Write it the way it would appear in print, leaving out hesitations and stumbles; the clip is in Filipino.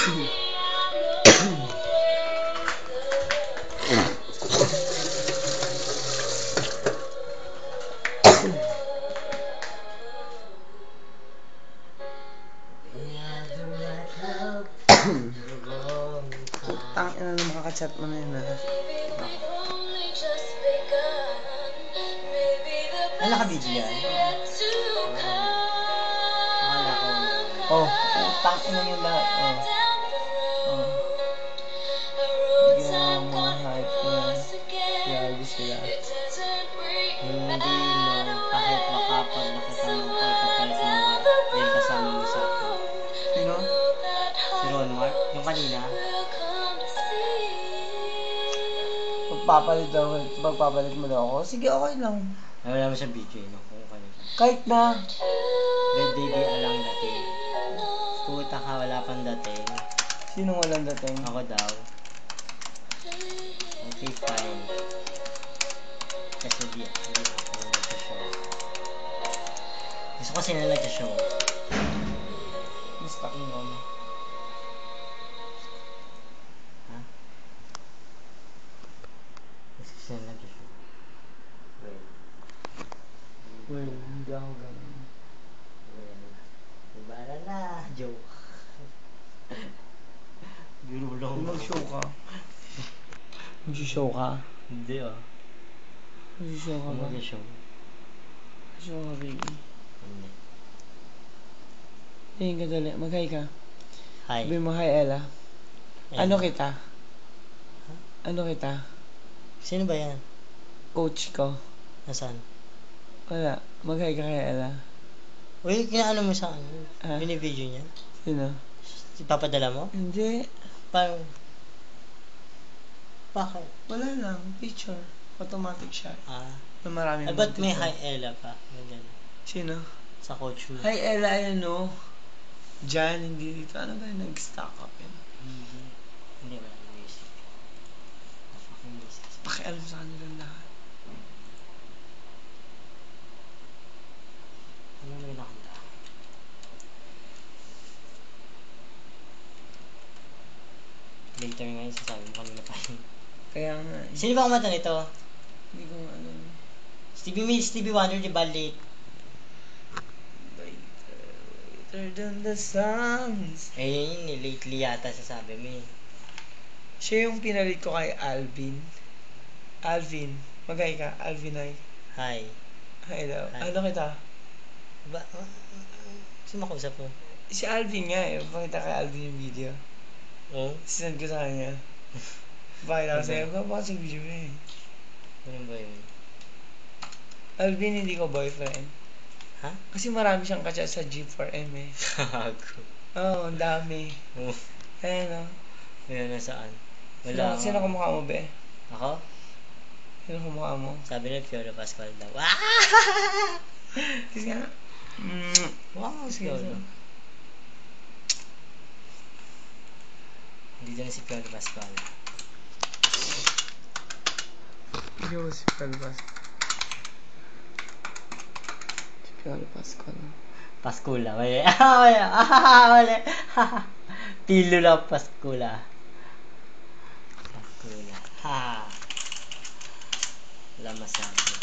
Tangina na makaka-chat mo na yun, ha? Ano naka-video yan? Akala ko. Oh, tangina yung lahat. Oh. Bigyan mo mga hype na. Grabe sila. Hindi mo kahit makapag nakita mo pagkapalit mo yung kasama mo sa akin. Sino? Si Ron Mark? Yung kanina? Pagpapalit mo daw ako? Sige, okay lang. Ay, wala mo siyang video eh. No? Kung kanya siya. Kahit na. Red Day alang dating. Puta ka, wala pang dating. Sinong walang dating? Ako daw. Okay, fine. Kasi di ako nag-show. Gusto ko sila nag-show. Miss talking on. Ha? Gusto sila nag-show. Well, hindi ako ganun. Ibara na. Joke. Gulong. Mag-show ka. Mag-show ka? Hindi ah. Mag-show ka ba? Mag-show. Mag-show ka, baby. Hindi. Tingin ka dali. Mag-hi ka. Hi. Sabi mo, hi, Ella. Ano kita? Ano kita? Sino ba yan? Coach ko. Nasaan? Wala. Mag-hi ka kay Ella. Uy, kinaano mo sa ano? Ha? Binibideo niya? Sino? Ipapadala mo? Hindi. Parang... Bakit? Wala lang. Picture. Automatic siya. Ah. Na maraming Ay, ba't may multiple. hi Ella pa? Ganyan. Sino? Sa coach mo. Hi, Ella. Ayan, no? Diyan, hindi dito. Ano ba yung nag-stack up yun? Hindi. Hindi ba? Music. Fucking music. Pakialam sa kanilang lahat. Ano may nakanda? Later ngayon, sasabi mo kanina pa yun. Kaya nga. Sino ba kumanta nito? Hindi ko nga alam. Stevie Wonder, di ba late? Later than the suns. Eh, yun yun, lately yata sasabi mo eh. Siya yung pinalit ko kay Alvin. Alvin. Mag-hi ka. Alvin, ay. Hi. Hi daw. Hi. Ano kita? Ba? Sino makausap mo? Si Alvin nga eh. Pakita kay Alvin yung video. Oh? Sinend ko sa kanya. Pakita ko sa'yo. Bakit sa video mo eh. Ano ba yun? Alvin, hindi ko boyfriend. Ha? Kasi marami siyang kachat sa G4M eh. Gago. Oo, ang dami. Oh. Ayan o. Ayan, nasaan? Wala. Sino kumukha mo, be? Ako? Sino kumukha mo? Sabi na Fiona Pascual daw. Kasi nga. Wow, Sige, Fiona. Hindi dyan si Fiona Pascual. Hindi ko si Pelbas. Si Piolo Pascual. Pascula. Mali. Mali. Pilula Pascula. Pascula. Ha. Wala masabi.